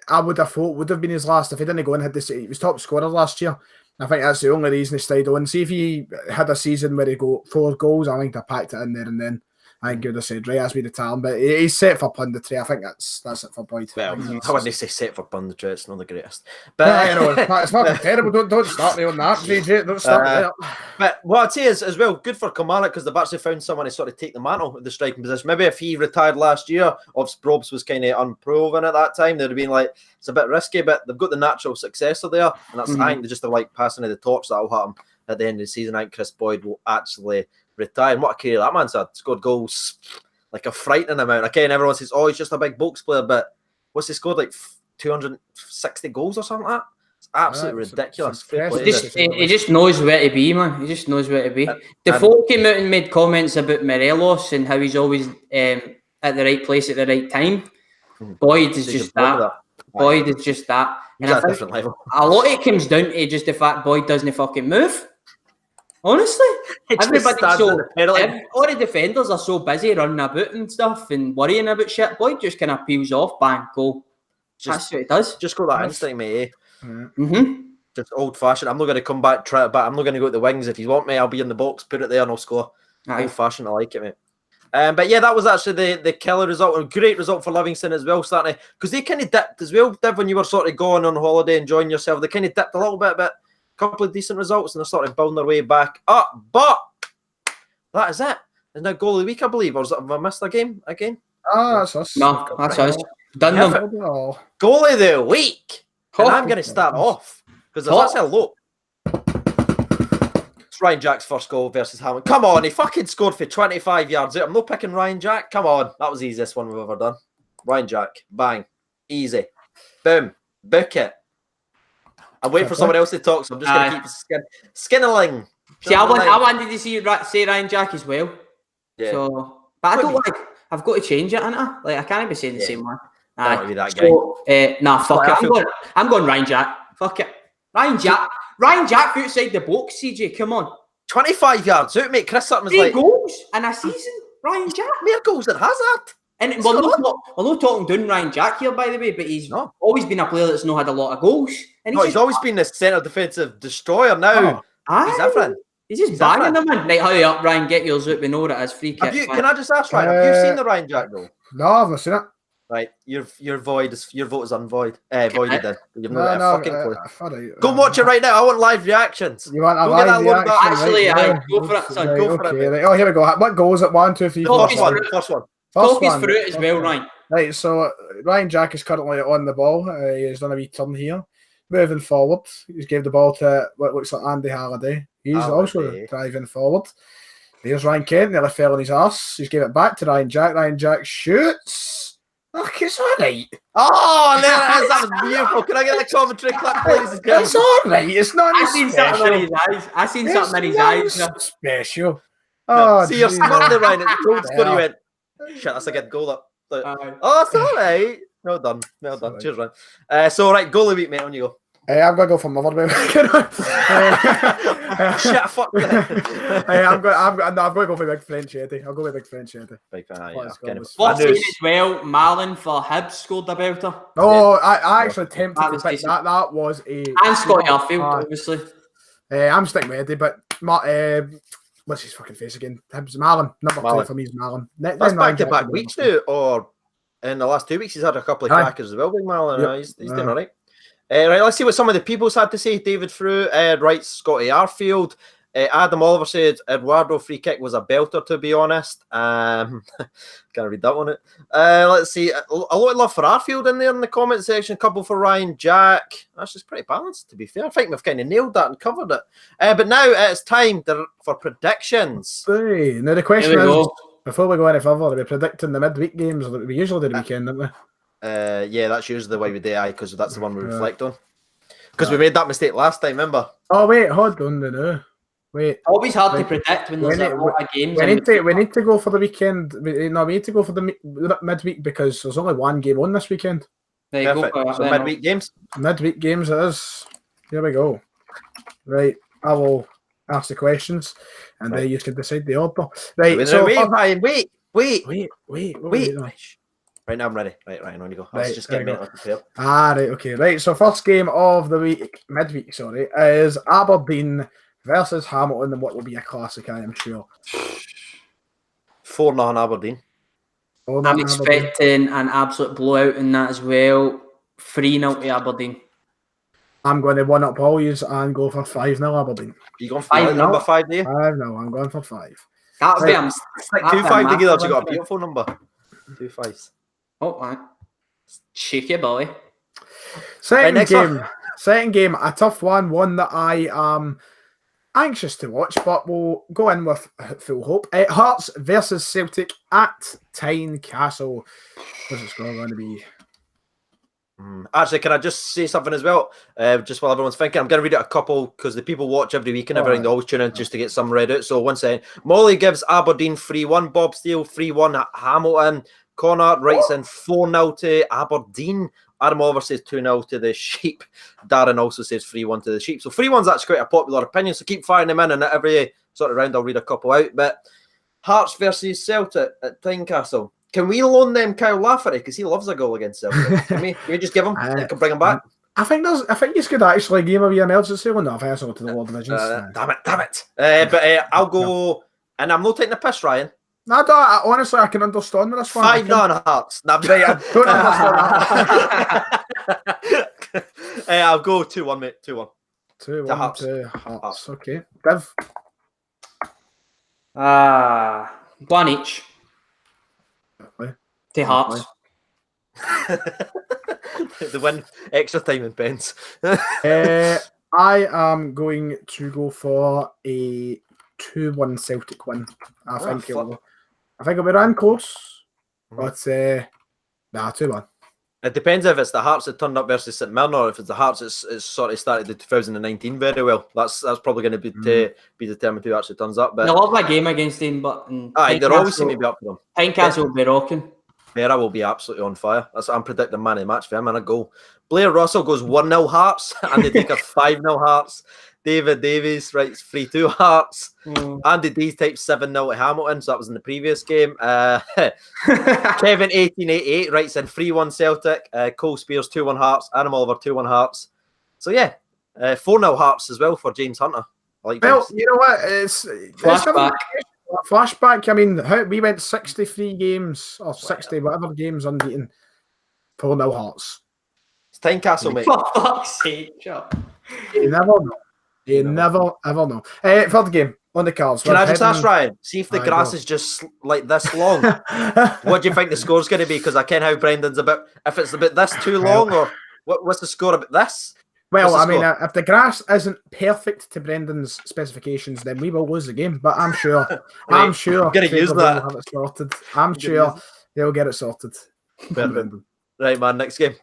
I would have thought would have been his last if he didn't go and had this. He was top scorer last year. I think that's the only reason he stayed on. See if he had a season where he got 4 goals, I think I packed it in there and then I think he would have said, right, that's me the talent. But he's set for punditry. I think that's it for Boyd. Well, I wouldn't say set for punditry. It's not the greatest. But it's not terrible. Don't start me on that, JJ. Don't start me there. But what I'd say is as well, good for Kilmarnock because they've actually found someone to sort of take the mantle of the striking position. Maybe if he retired last year, if Probs was kind of unproven at that time, they'd have been like, it's a bit risky, but they've got the natural successor there. And that's, I think, they're just like passing of the torch that'll happen at the end of the season. I think Chris Boyd will actually retire. And what a career that man's had. Scored goals like a frightening amount. Again, everyone says, oh, he's just a big Bolts player, but what's he scored? Like 260 goals or something like that? It's absolutely ridiculous. He just knows where to be, man. He just knows where to be. Defoe came out and made comments about Morelos and how he's always at the right place at the right time. Boyd is just that. Boyd is just that. And at a different level. A lot of it comes down to just the fact Boyd doesn't fucking move. Honestly, all the defenders are so busy running about and stuff and worrying about shit. Boyd just kind of peels off, bang, goal. That's what it does. Just got that instinct, mate. Just old fashioned. I'm not going to come back, try it back. I'm not going to go to the wings. If you want me, I'll be in the box, put it there and I'll score. Old fashioned, I like it, mate. But yeah, that was actually the killer result. A great result for Livingston as well, starting because they kind of dipped as well, Div, when you were sort of going on holiday, enjoying yourself. They kind of dipped a little bit, but couple of decent results and they're sort of building their way back up. But that is it. And now goal of the week, I believe. Or have I missed a game again? That's us. No, that's us. Done them. Goal of the week. And I'm going to start off because there's actually a look. It's Ryan Jack's first goal versus Hammond. Come on, he fucking scored for 25 yards out. I'm not picking Ryan Jack. Come on. That was the easiest one we've ever done. Ryan Jack. Bang. Easy. Boom. Book it. I'm waiting for someone else to talk, so I'm just going to keep skinnaling. See, I wanted to see you say Ryan Jack as well. Yeah. So, but I don't like. I've got to change it, haven't I? Like I can't be saying the same one. I don't be that guy. Nah, fuck it. I'm going Ryan Jack. Fuck it. Ryan Jack outside the box. CJ, come on. 25 yards out, mate. Chris Sutton was 3 goals in a season. Ryan Jack. More goals than Hazard. And we're not talking down Ryan Jack here, by the way, but he's always been a player that's not had a lot of goals. And he's always been the centre defensive destroyer. Now he's everything. He's just banging them in. Right, hurry up, Ryan, get yours out. We know that as free kick. Can I just ask, Ryan, have you seen the Ryan Jack goal? No, I've not seen it. Right, your vote is unvoid. Voided then. You've no fucking clue. Go watch it right now. I want live reactions. You want a live reaction? Actually, go for it, son. Go for it. Right. Oh, here we go. What goal is it? 1, 2, 3, 4. First one. Copies for it as well, Ryan. Right, so Ryan Jack is currently on the ball. He's done a wee turn here. Moving forward. He's gave the ball to what looks like Andy Halliday. He's also driving forward. There's Ryan Kent, nearly fell on his arse. He's gave it back to Ryan Jack. Ryan Jack shoots. Look, it's all right. Oh, there it is. That was beautiful. Can I get the commentary clip, please? It's all right. It's not I seen something in his eyes. I seen something in his eyes. Special. Oh, see, you're smarter, Ryan. It's goal score. You went, shit, that's a good goal. Oh, it's all right. Well done. Well done. Cheers, Ryan. So, right, goal of the week, mate. On you go. I'm going to go for Motherwell. Shit, fuck that. I'm going to go for Big French Eddie. I'll go with Big French Eddie. Big fan, What's it as well? Marlon for Hibs scored a belter. Oh, I actually attempted to pick that. That was a... And Scotty Arfield, obviously. I'm sticking with Eddie, but... what's his fucking face again? Hibs, Marlon. Number 2 for me is Marlon. That's back-to-back weeks now, or in the last 2 weeks he's had a couple of crackers as well, Big Marlon. Yep. He's doing all right. Right, let's see what some of the people's had to say. David Frew writes Scotty Arfield. Adam Oliver said Eduardo free kick was a belter, to be honest. Can't read that one. Let's see. A lot of love for Arfield in there in the comment section. A couple for Ryan Jack. That's just pretty balanced, to be fair. I think we've kind of nailed that and covered it. But now it's time for predictions. Hey, now the question is, before we go any further, are we predicting the midweek games? Or we usually do the weekend, don't we? Yeah, that's usually the way we do it, because that's the one we reflect on. Because we made that mistake last time, remember? Oh, wait, hold on now. Wait. Always hard to predict when there's a lot of games. We need to go for the weekend. We need to go for the midweek because there's only one game on this weekend. There you go. So midweek games? Midweek games it is. Here we go. Right, I will ask the questions and then you can decide the order. Right, wait. Right now I'm ready. Right, on you go. Let's just get mentally prepared. Right, okay. Right, so first game of the week, midweek, sorry, is Aberdeen versus Hamilton, and what will be a classic, I am sure. 4-0 Aberdeen. I'm expecting an absolute blowout in that as well. 3-0 to Aberdeen. I'm going to one-up all yous and go for 5-0 Aberdeen. You going for number 5, do you? 5-0, I'm going for 5. That'll be 2-5 together, you got a beautiful number. 2 5s. Oh, man. Cheeky boy. Second game, a tough one that I am anxious to watch, but we'll go in with full hope. Hearts versus Celtic at Tynecastle. What's the score going to be? Actually, can I just say something as well? Just while everyone's thinking, I'm going to read out a couple because the people watch every week and everything. They always tune in just to get some read out. So one second. Molly gives Aberdeen 3-1. Bob Steele 3-1 at Hamilton. Connor writes in 4-0 to Aberdeen. Adam Oliver says 2-0 to the Sheep. Darren also says 3-1 to the Sheep. So 3-1's actually quite a popular opinion. So keep firing them in, and at every sort of round I'll read a couple out. But Hearts versus Celtic at Tynecastle. Can we loan them Kyle Lafferty because he loves a goal against Celtic? Can we just give him? Can bring him back? I think you could actually give him a emergency one. No, I think to the World Divisions. Damn it! But I'll go, and I'm not taking the piss, Ryan. No, honestly, I can understand with this one. 5-0 Hearts. No, right, I don't understand that. I'll go 2-1, mate. 2-1. 2-1 to Hearts. Okay. Div? 1 each. To Hearts. The win, extra time and pence. I am going to go for a 2-1 Celtic win. I think it'll be ran close, but 2-1. It depends if it's the Hearts that turned up versus St Mirren, or if it's the Hearts that's sort of started the 2019 very well. That's probably going to be determined who actually turns up. But I love that game against them, but they're always seem to be up for them. Tynecastle will be rocking. Vera will be absolutely on fire. I'm predicting man of the match for him and a goal. Blair Russell goes 1-0 Hearts, and they take a 5-0 Hearts. David Davies writes 3-2 Hearts. Andy D types 7-0 to Hamilton, so that was in the previous game. Kevin 1888 writes in 3-1 Celtic. Cole Spears 2-1 Hearts. Adam Oliver 2-1 Hearts. So 4-0 Hearts as well for James Hunter. You know what? It's flashback. I mean, we went 63 games or 60 whatever games unbeaten. 4-0 Hearts. It's Tynecastle, mate. For fuck's sake, shut. You never know. You never ever know. Third game on the cards. Can I just ask Ryan? See if the grass is just like this long. What do you think the score's going to be? Because I ken how Brendan's about. If it's a bit this too long, or what's the score about this? Well, I mean, if the grass isn't perfect to Brendan's specifications, then we will lose the game. But I'm sure, I'm sure use that. will have it sorted. I'm sure they'll get it sorted. Right, man. Next game.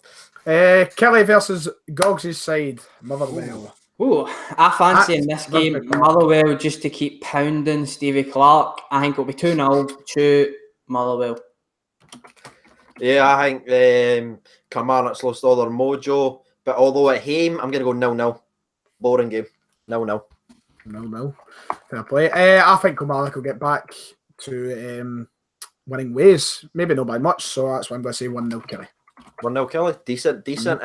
Kelly versus Goggs' side, Motherwell. Oh, I fancy in this game Motherwell just to keep pounding Stevie Clark. I think it'll be 2-0 to Motherwell. Yeah, I think Kilmarnock's lost all their mojo. But although at home, I'm going to go 0-0. Boring game. 0-0. 0-0. Fair play. I think Kilmarnock will get back to winning ways. Maybe not by much, so that's why I'm going to say 1-0 Kelly. 1-0 Kelly. Decent.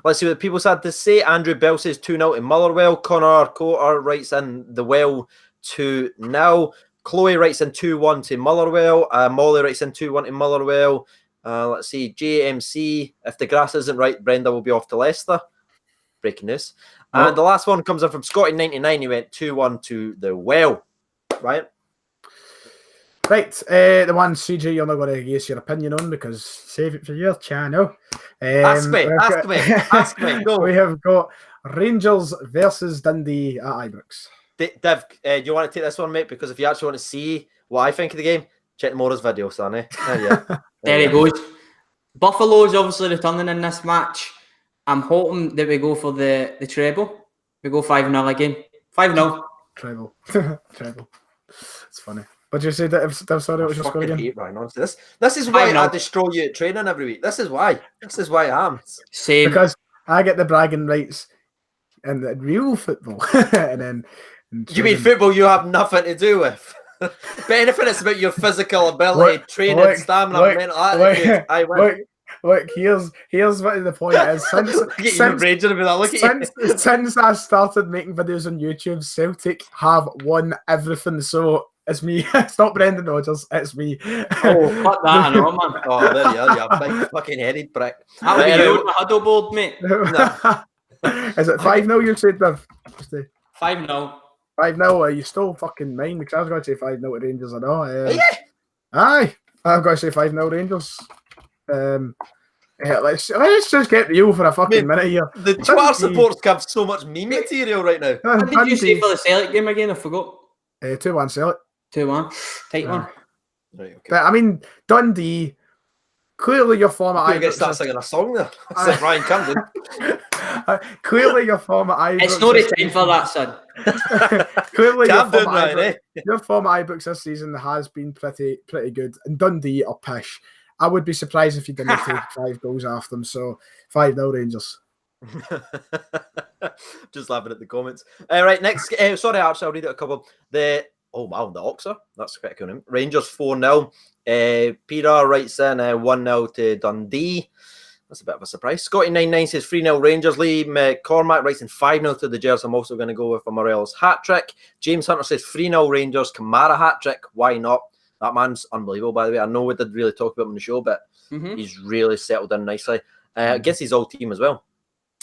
Let's see what people had to say. Andrew Bell says 2-0 to Motherwell. Connor Cotter writes in the well 2-0. Chloe writes in 2-1 to Motherwell. Molly writes in 2-1 to Motherwell. Let's see. JMC, if the grass isn't right, Brenda will be off to Leicester. Breaking news. And the last one comes in from Scotty99. He went 2-1 to the Well. Right? Right, the one, CJ, you're not going to use your opinion on because save it for your channel. Ask me. Go. We have got Rangers versus Dundee at Ibrox. Dev, do you want to take this one, mate? Because if you actually want to see what I think of the game, check tomorrow's video, Sonny. There he goes. Buffalo's obviously returning in this match. I'm hoping that we go for the treble. We go 5-0 again. 5-0. Treble. It's funny. But you said that if sorry, it was just going again. Ryan, honestly. This is why I destroy you at training every week. This is why it happens. Same. Because I get the bragging rights in the real football. And then you mean football you have nothing to do with? But anything it's about your physical ability, training, stamina, mental attitude. I win. Look, here's what the point is. Since I started making videos on YouTube, Celtic have won everything. So it's me. It's not Brendan Rodgers. It's me. Oh, fuck that, I know, man. Oh, there you are. You big fucking headed prick. That would be you on the huddle board, mate. No. Is it 5-0 you said, Biv? 5-0. 5-0. Are you still fucking mine? Because I was going to say 5-0 to Rangers. I know. Yeah. Aye. I've got to say 5-0 Rangers. Let's just get real for a fucking minute here. The Twitter supports have so much meme material right now. What did you say for the Celtic game again? I forgot. 2-1 Celtic. 2-1. Tight one. Right, okay. But I mean, Dundee, clearly your form at Ibrox. You start singing a song there. It's like Ryan Camden. Clearly your form at Ibrox. It's not a time for that, son. Clearly your form at Ibrox this season has been pretty good. And Dundee are pish. I would be surprised if you didn't take 5 goals after them. So 5-0 Rangers. Just laughing at the comments. Right, next. Sorry, actually, I'll read it a couple. The Oxer. That's quite a cool name. Rangers 4-0. Peter writes in 1-0 to Dundee. That's a bit of a surprise. Scotty99 says 3-0 Rangers. Lee McCormack writes in 5-0 to the Gers. I'm also going to go with a Morelos hat trick. James Hunter says 3-0 Rangers. Kamara hat trick. Why not? That man's unbelievable, by the way. I know we did really talk about him on the show, but he's really settled in nicely. I guess he's all team as well.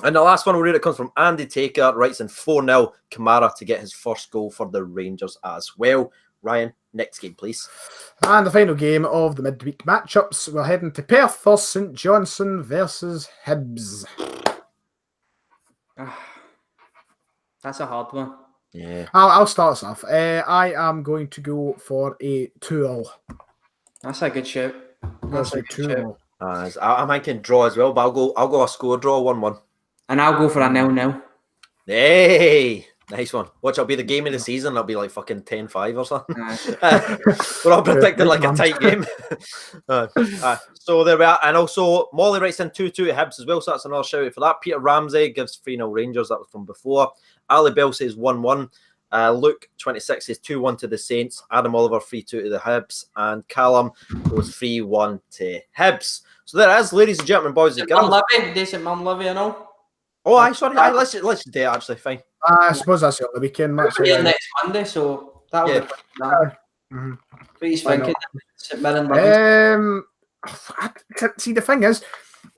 And the last one we'll read, it comes from Andy Taker, writes in 4-0 Kamara to get his first goal for the Rangers as well. Ryan, next game, please. And the final game of the midweek matchups, we're heading to Perth for St Johnstone versus Hibs. That's a hard one. Yeah, I'll start us off. I am going to go for a 2-0. That's a good shout. That's a 2-0. I'm thinking draw as well, but I'll go a score draw 1-1. And I'll go for a 0-0. Hey, nice one. Watch, it'll be the game of the season. It'll be like fucking 10-5 or something. We're all predicting like a tight game. So there we are. And also, Molly writes in 2-2 at Hibs as well, so that's another shout out for that. Peter Ramsey gives 3-0 Rangers. That was from before. Ali Bell says 1-1. Luke 26 says 2-1 to the Saints. Adam Oliver 3-2 to the Hibs. And Callum goes 3-1 to Hibs. So there it is, ladies and gentlemen, boys and girls. Decent Mum Levy and all. Oh, sorry. Let's do it, actually. Fine. I suppose that's the weekend match. We're next Monday, so that'll be fun. Please thinking. See, the thing is,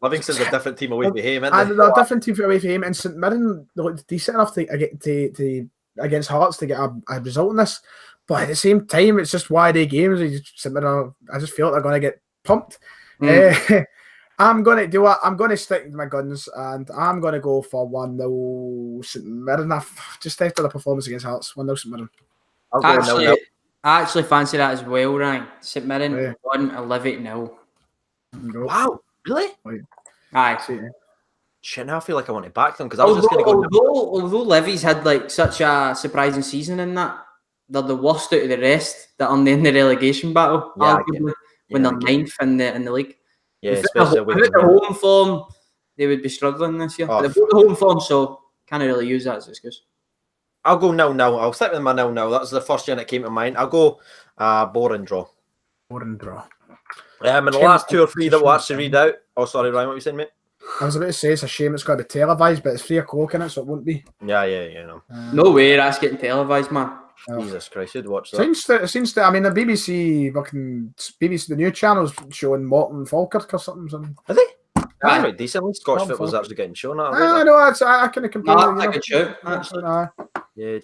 Livingston's a different team away from him, isn't and they're a different team away from him. And St Mirren looked decent enough to against Hearts to get a result in this. But at the same time, it's just wide games. St Mirren, I just feel like they're going to get pumped. I'm going to do what? I'm going to stick with my guns, and I'm going to go for 1-0 St Mirren. Just after the performance against Hearts, 1-0 St Mirren. I actually fancy that as well, Ryan. St Mirren 1-11-0. Wow, really? Aye. Shit, now I feel like I want to back them because I was just going to go. Although Livy's had like such a surprising season in that, they're the worst out of the rest that are in the relegation battle. Yeah, when they're ninth in the league. Yeah, especially with the home form, they would be struggling this year. They've got the home form, so can't really use that as an excuse. I'll go 0-0. I'll stick with my 0-0. That was the first one that came to mind. I'll go boring draw. Boring draw. And the last 2 or 3 that we'll actually read out. Oh, sorry, Ryan, what were you saying, mate? I was about to say it's a shame it's got to be televised, but it's 3 o'clock in it, so it won't be. Yeah, no. No way that's getting televised, man. Jesus Christ, you'd watch that. Seems to. I mean, the BBC, the new channel's showing Morton Falkirk or something. Are they? That's quite decently. Scottish football's actually getting shown. I know. I kind of compare. I could show. Actually. Yeah.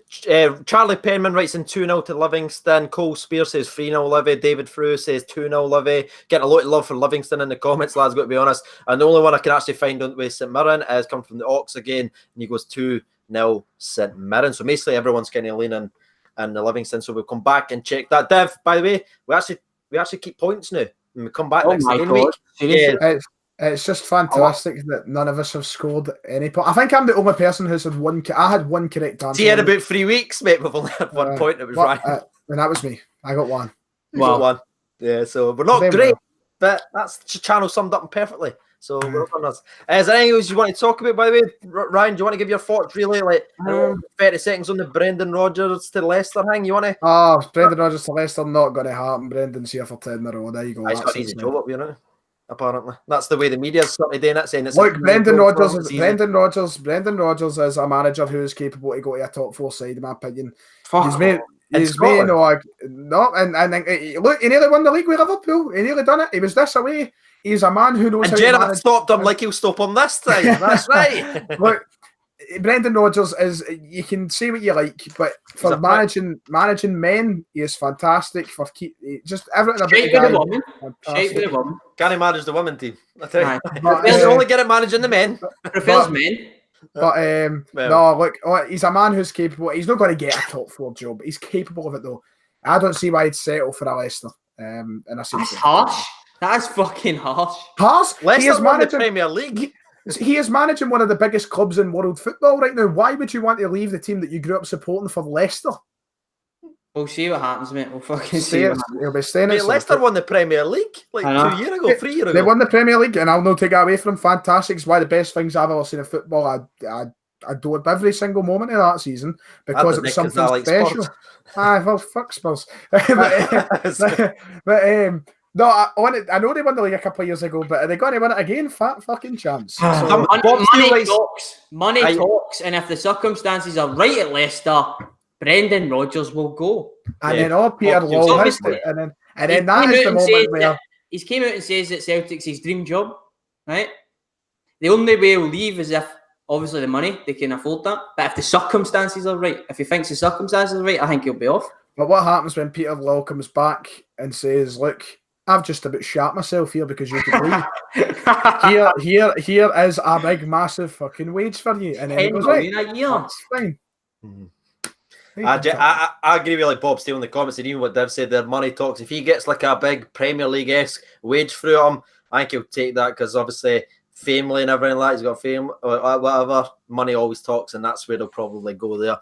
Charlie Penman writes in 2-0 to Livingston. Cole Spear says 3-0 Livy. David Frew says 2-0 Livy. Getting a lot of love for Livingston in the comments, lads, got to be honest. And the only one I can actually find with St Mirren has come from the Ox again, and he goes 2-0 St Mirren. So basically everyone's kind of leaning in the Livingston. So we'll come back and check that. Dev, by the way, we actually keep points now. And we come back next week. Yeah. It's just fantastic that none of us have scored any point. I think I'm the only person who's had one. I had one correct answer. See, had about 3 weeks, mate. We've only had 1 point. It was right. And that was me. I got one. Got one. Yeah, so we're not great, but that's the channel summed up perfectly. So we're on us. Is there anything else you want to talk about, by the way? Ryan, do you want to give your thoughts, really? 30 seconds on the Brendan Rodgers to Leicester thing. You want to? Oh, Brendan Rodgers to Leicester, not going to happen. Brendan's here for 10 in a row. There you go. He's got an easy job up here now. Apparently, that's the way the media's started doing it. Saying it's look, Brendan Rodgers is a manager who is capable to go to a top 4 side, in my opinion. He's made look, he nearly won the league with Liverpool. He nearly done it. He was this away. He's a man who knows. And Gerrard stopped him like he'll stop him this time. That's right. Look, Brendan Rodgers is. You can say what you like, but for managing men, he is fantastic. For just everything about the guy. Can he manage the women team? I tell you, he's only good at managing the men. Prefers men. But no, look, he's a man who's capable. He's not going to get a top 4 job. He's capable of it though. I don't see why he'd settle for a Leicester. That's harsh. That's fucking harsh. Leicester won the Premier League. He is managing one of the biggest clubs in world football right now. Why would you want to leave the team that you grew up supporting for Leicester? We'll see what happens, mate. We'll fucking see. He'll be staying at Leicester won the Premier League 3 years ago, 3 years ago. They won the Premier League, and I'll not take that away from them. Fantastic. It's one of the best things I've ever seen in football. I adored every single moment of that season because it was something special. Well, fuck Spurs. No, I know they won the league a couple of years ago, but are they going to win it again? Fat fucking chance. So, money talks, and if the circumstances are right at Leicester, Brendan Rodgers will go. And then Peter Law has to, and then that is the moment where he's came out and says that Celtic's his dream job, right? The only way he'll leave is if obviously the money, they can afford that. But if the circumstances are right, if he thinks the circumstances are right, I think he'll be off. But what happens when Peter Law comes back and says, "Look, I've just about shat myself here because you could leave. Here is a big, massive fucking wage for you." And then he goes, "Right, that's fine." I agree with like Bob Steele in the comments, and even what Dev said there, money talks. If he gets like a big Premier League-esque wage through him, I think he'll take that because obviously family and everything like that. He's got fame or whatever. Money always talks, and that's where they'll probably go there.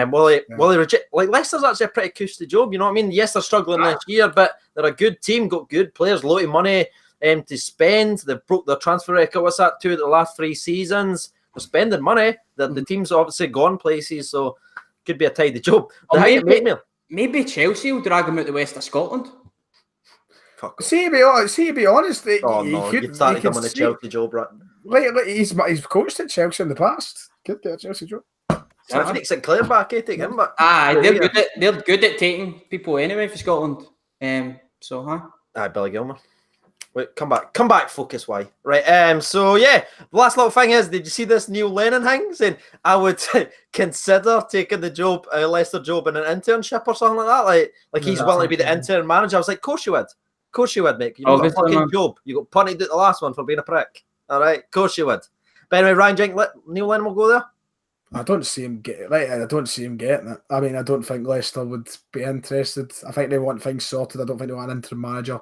Will he reject? Like Leicester's actually a pretty cushy job, you know what I mean? Yes, they're struggling this year, but they're a good team, got good players, a lot of money to spend. They've broke their transfer record. What's that? 2 of the last 3 seasons. They're spending money. The team's obviously gone places, so could be a tidy job. Maybe Chelsea will drag him out the west of Scotland. See, to be honest, you'd start him on a Chelsea job, right? Like he's coached at Chelsea in the past. Could get a Chelsea job. So I take Sinclair back, take him back. They're good at taking people anyway for Scotland. Billy Gilmer. Wait, come back, focus, why? Right, so yeah, the last little thing is, did you see this Neil Lennon thing saying, I would consider taking the job, Leicester job in an internship or something like that? Like he's willing to be the intern manager. I was like, of course you would. Of course you would, mate. You know, Obviously, fucking man. Job. You got punted at the last one for being a prick. All right, of course you would. But anyway, Ryan, do you think Neil Lennon will go there? I don't see him getting it. I mean, I don't think Leicester would be interested. I think they want things sorted. I don't think they want an interim manager.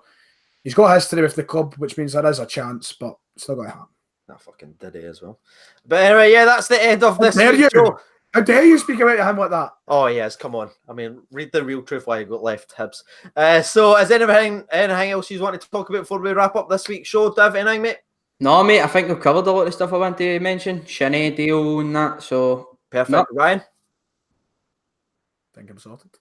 He's got history with the club, which means there is a chance, but it's not going to happen. That fucking did he as well. But anyway, yeah, that's the end of this week's show. How dare you speak about him like that? Oh, yes, come on. I mean, read the real truth why you got left, Hibs. So, is anything else you want to talk about before we wrap up this week's show, Div? Anything, mate? No, mate, I think we've covered a lot of stuff I want to mention. Shinny deal and that, so... Perfect. No. Ryan? I think I'm sorted.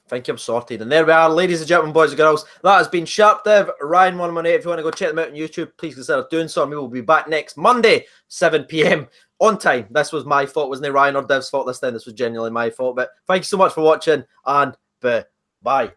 Think I'm sorted. And there we are, ladies and gentlemen, boys and girls. That has been Sharp Div, Ryan 118. If you want to go check them out on YouTube, please consider doing so. And we will be back next Monday, 7 p.m. on time. This was my fault, wasn't it? Ryan or Div's fault this time. This was genuinely my fault. But thank you so much for watching, and bye.